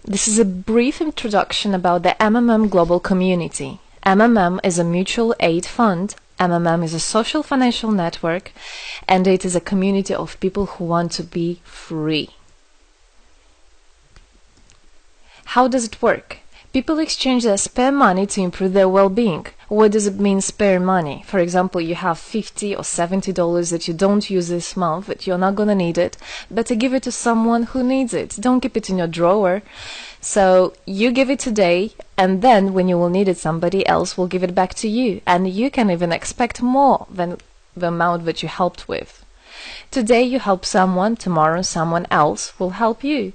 This is a brief introduction about the MMM global community. MMM is a mutual aid fund. MMM is a social financial network, and it is a community of people who want to be free. How does it work? People exchange their spare money to improve their well-being. What does it mean, spare money? For example, you have $50 or $70 that you don't use this month, that you're not gonna need it. Better give it to someone who needs it. Don't keep it in your drawer. So you give it today, and then when you will need it, somebody else will give it back to you. And you can even expect more than the amount that you helped with. Today you help someone, tomorrow someone else will help you.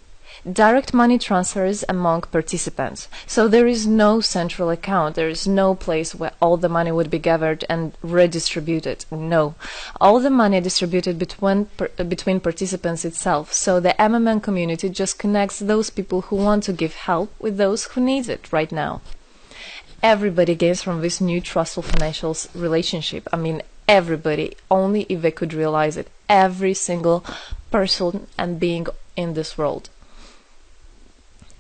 Direct money transfers among participants. So there is no central account. There is no place where all the money would be gathered and redistributed. No. All the money distributed between participants itself. So the MMM community just connects those people who want to give help with those who need it right now. Everybody gains from this new trustful financial relationship. I mean, everybody, only if they could realize it. Every single person and being in this world.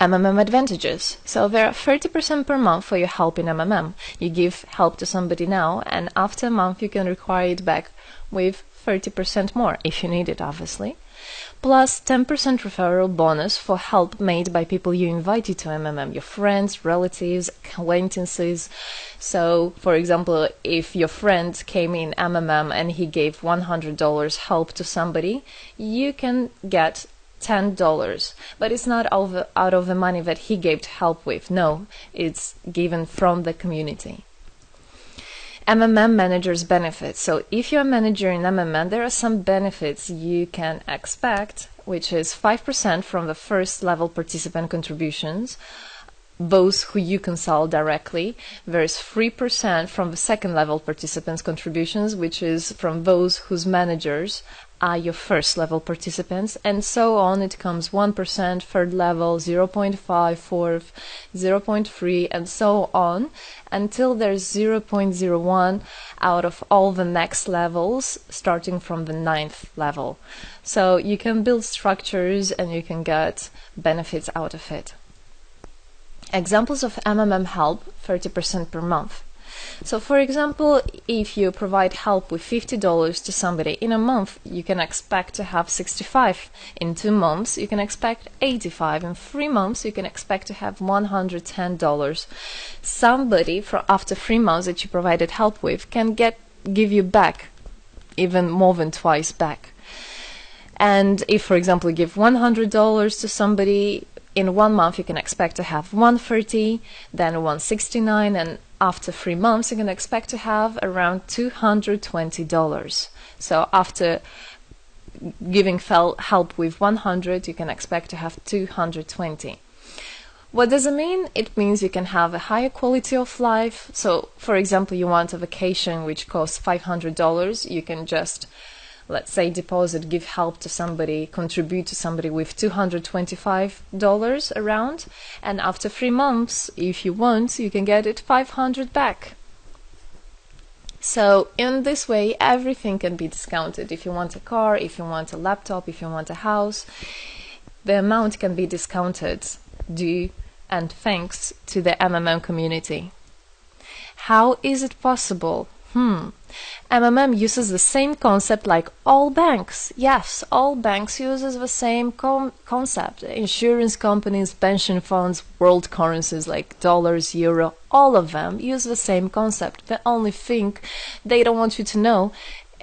MMM advantages. So there are 30% per month for your help in MMM. You give help to somebody now, and after a month you can require it back with 30% more, if you need it, obviously. Plus 10% referral bonus for help made by people you invited to MMM, your friends, relatives, acquaintances. So, for example, if your friend came in MMM and he gave $100 help to somebody, you can get $10, but it's not out of the money that he gave to help with. No, it's given from the community. MMM managers benefits. So if you're a manager in MMM, there are some benefits you can expect, which is 5% from the first level participant contributions, those who you consult directly. There's 3% from the second level participants contributions, which is from those whose managers are your first level participants, and so on. It comes 1%, third level, 0.5, fourth, 0.3, and so on, until there's 0.01 out of all the next levels, starting from the 9th level. So you can build structures and you can get benefits out of it. Examples of MMM help, 30% per month. So for example, if you provide help with $50 to somebody in a month, you can expect to have 65. In 2 months, you can expect 85. In 3 months, you can expect to have $110. Somebody after 3 months that you provided help with can give you back even more than twice back. And if, for example, you give $100 to somebody, in 1 month you can expect to have 130, then 169, and after 3 months you can expect to have around $220. So after giving help with 100, you can expect to have 220. What does it mean? It means you can have a higher quality of life. So for example, you want a vacation which costs $500, you can just, let's say, give help to somebody, contribute to somebody with $225 around, and after 3 months, if you want, you can get it 500 back. So in this way, everything can be discounted. If you want a car, if you want a laptop, if you want a house, the amount can be discounted due and thanks to the MMM community. How is it possible? MMM uses the same concept like all banks. Yes, all banks uses the same concept. Insurance companies, pension funds, world currencies like dollars, euro, all of them use the same concept. The only thing they don't want you to know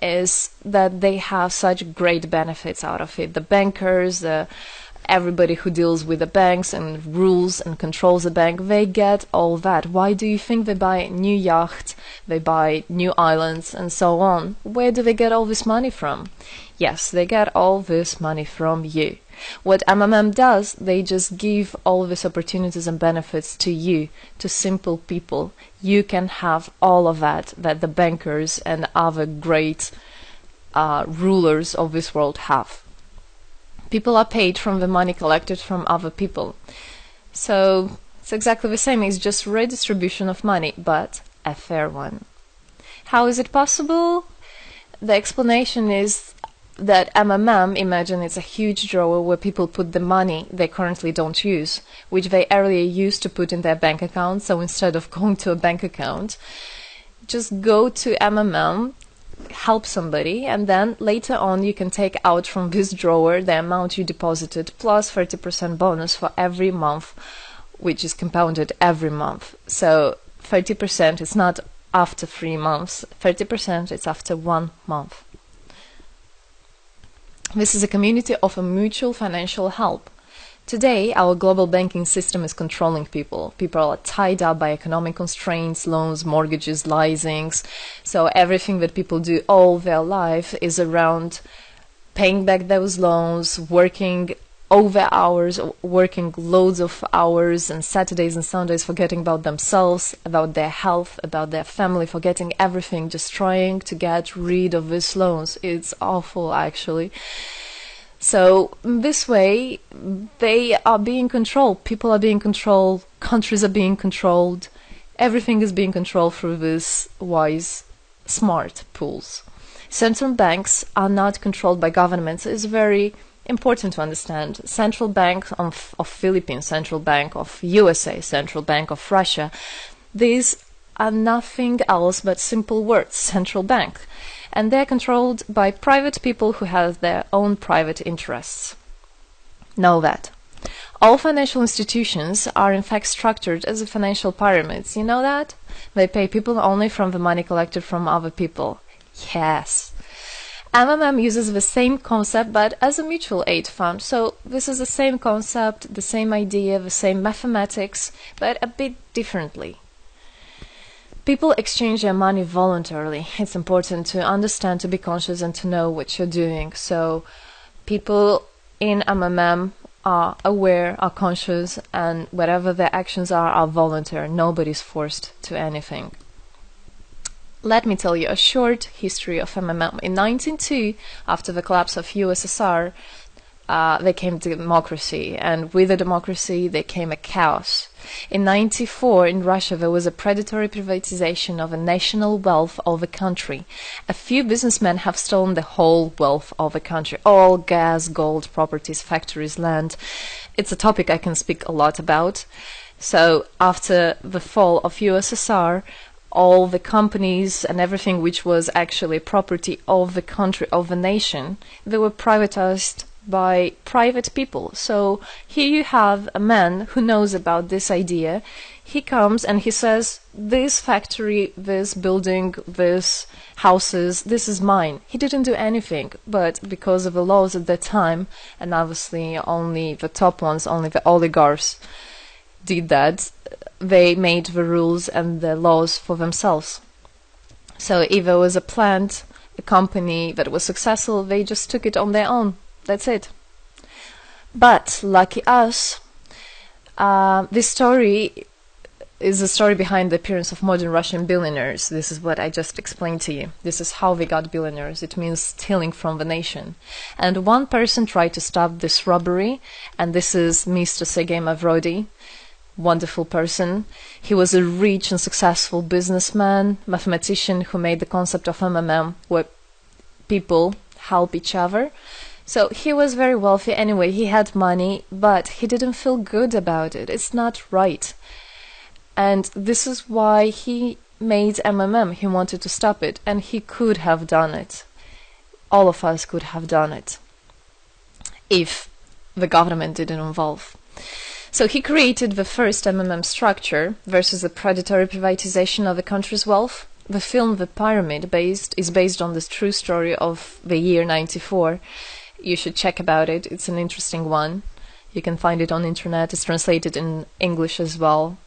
is that they have such great benefits out of it. The bankers, everybody who deals with the banks and rules and controls the bank, they get all that. Why do you think they buy new yachts, they buy new islands, and so on? Where do they get all this money from? Yes, they get all this money from you. What MMM does, they just give all these opportunities and benefits to you, to simple people. You can have all of that the bankers and other great rulers of this world have. People are paid from the money collected from other people. So it's exactly the same. It's just redistribution of money, but a fair one. How is it possible? The explanation is that MMM, imagine it's a huge drawer where people put the money they currently don't use, which they earlier used to put in their bank account. So instead of going to a bank account, just go to MMM, help somebody, and then later on you can take out from this drawer the amount you deposited plus 30% bonus for every month, which is compounded every month. So 30% is not after 3 months, 30% it's after 1 month. This is a community of a mutual financial help. Today, our global banking system is controlling people. People are tied up by economic constraints, loans, mortgages, leasings. So everything that people do all their life is around paying back those loans, working over hours, working loads of hours, and Saturdays and Sundays forgetting about themselves, about their health, about their family, forgetting everything, just trying to get rid of these loans. It's awful, actually. So this way, they are being controlled. People are being controlled. Countries are being controlled. Everything is being controlled through these wise, smart pools. Central banks are not controlled by governments. It's very important to understand. Central Bank of Philippines, Central Bank of USA, Central Bank of Russia, these are nothing else but simple words, central bank. And they're controlled by private people who have their own private interests. Know that. All financial institutions are in fact structured as financial pyramids. You know that? They pay people only from the money collected from other people. Yes. MMM uses the same concept but as a mutual aid fund. So this is the same concept, the same idea, the same mathematics, but a bit differently. People exchange their money voluntarily. It's important to understand, to be conscious, and to know what you're doing. So people in MMM are aware, are conscious, and whatever their actions are voluntary. Nobody's forced to anything. Let me tell you a short history of MMM. In 1902, after the collapse of USSR, there came democracy, and with the democracy there came a chaos. In 1994, in Russia, there was a predatory privatization of a national wealth of the country. A few businessmen have stolen the whole wealth of the country, all gas, gold, properties, factories, land. It's a topic I can speak a lot about. So after the fall of USSR, all the companies and everything which was actually property of the country, of the nation, they were privatized by private people. So here you have a man who knows about this idea. He comes and he says, this factory, this building, this houses, this is mine. He didn't do anything, but because of the laws at that time, and obviously only the top ones, only the oligarchs did that, they made the rules and the laws for themselves. So if there was a plant, a company that was successful, they just took it on their own. That's it. But lucky us, this story is the story behind the appearance of modern Russian billionaires. This is what I just explained to you. This is how they got billionaires. It means stealing from the nation. And one person tried to stop this robbery, and this is Mr. Sergei Mavrodi. Wonderful person. He was a rich and successful businessman, mathematician who made the concept of MMM, where people help each other. So he was very wealthy anyway, he had money, but he didn't feel good about it. It's not right. And this is why he made MMM. He wanted to stop it, and he could have done it. All of us could have done it if the government didn't involve. So he created the first MMM structure versus the predatory privatization of the country's wealth. The film The Pyramid is based on this true story of the year 94. You should check about it. It's an interesting one. You can find it on internet. It's translated in English as well.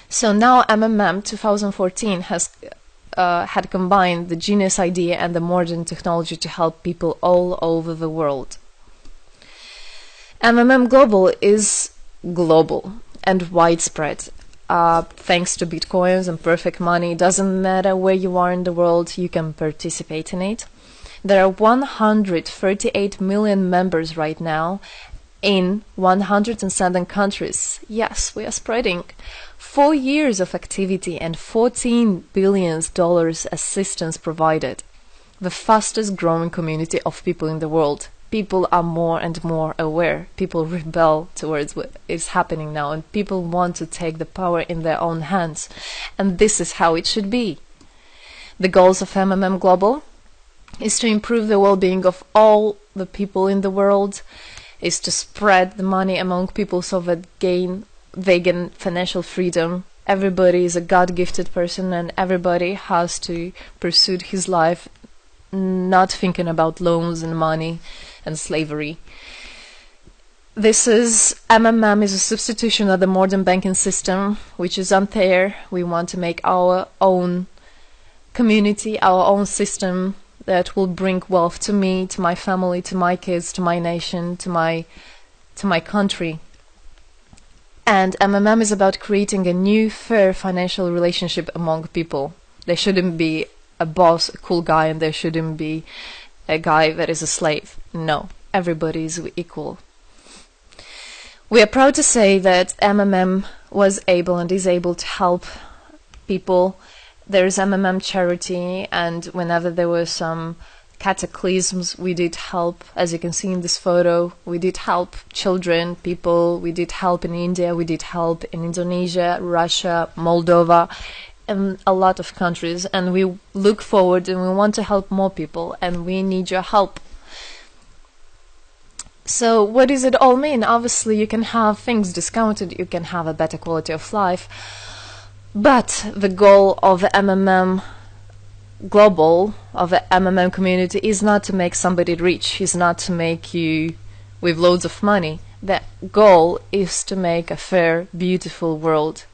So now MMM 2014 has had combined the genius idea and the modern technology to help people all over the world. MMM Global is global and widespread. Thanks to Bitcoins and perfect money, it doesn't matter where you are in the world, you can participate in it. There are 138 million members right now in 107 countries. Yes, we are spreading. 4 years of activity and $14 billion assistance provided. the fastest growing community of people in the world. People are more and more aware. People rebel towards what is happening now, and people want to take the power in their own hands. And this is how it should be. The goals of MMM Global is to improve the well-being of all the people in the world, is to spread the money among people so that they gain financial freedom. Everybody is a God-gifted person, and everybody has to pursue his life not thinking about loans and money and slavery. This is MMM is a substitution of the modern banking system, which is unfair. We want to make our own community, our own system that will bring wealth to me, to my family, to my kids, to my nation, to my country. And MMM is about creating a new, fair financial relationship among people. There shouldn't be a boss, a cool guy, and there shouldn't be a guy that is a slave. No, everybody is equal. We are proud to say that MMM was able and is able to help people. There is MMM charity, and whenever there were some cataclysms, we did help. As you can see in this photo, we did help children, people, we did help in India, we did help in Indonesia, Russia, Moldova, and a lot of countries. And we look forward and we want to help more people, and we need your help. So what does it all mean? Obviously, you can have things discounted, you can have a better quality of life, but the goal of the MMM Global, of the MMM community, is not to make somebody rich, is not to make you with loads of money. The goal is to make a fair, beautiful world,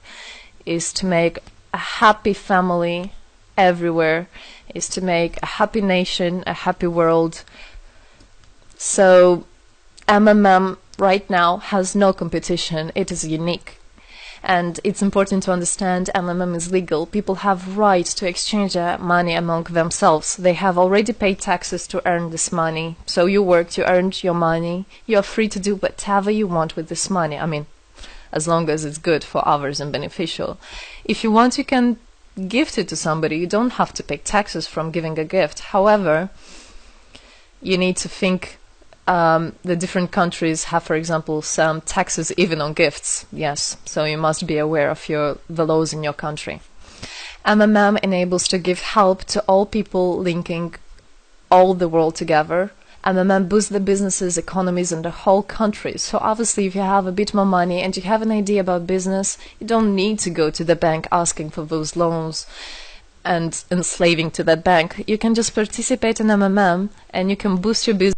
is to make a happy family everywhere, is to make a happy nation, a happy world. So MMM right now has no competition, it is unique. And it's important to understand MMM is legal. People have right to exchange their money among themselves. They have already paid taxes to earn this money. So you worked, you earned your money. You're free to do whatever you want with this money. I mean, as long as it's good for others and beneficial. If you want, you can gift it to somebody. You don't have to pay taxes from giving a gift. However, you need to think the different countries have, for example, some taxes even on gifts. Yes, so you must be aware of the laws in your country. MMM enables to give help to all people, linking all the world together. MMM boosts the businesses, economies, and the whole country. So obviously, if you have a bit more money and you have an idea about business, you don't need to go to the bank asking for those loans and enslaving to that bank. You can just participate in MMM and you can boost your business.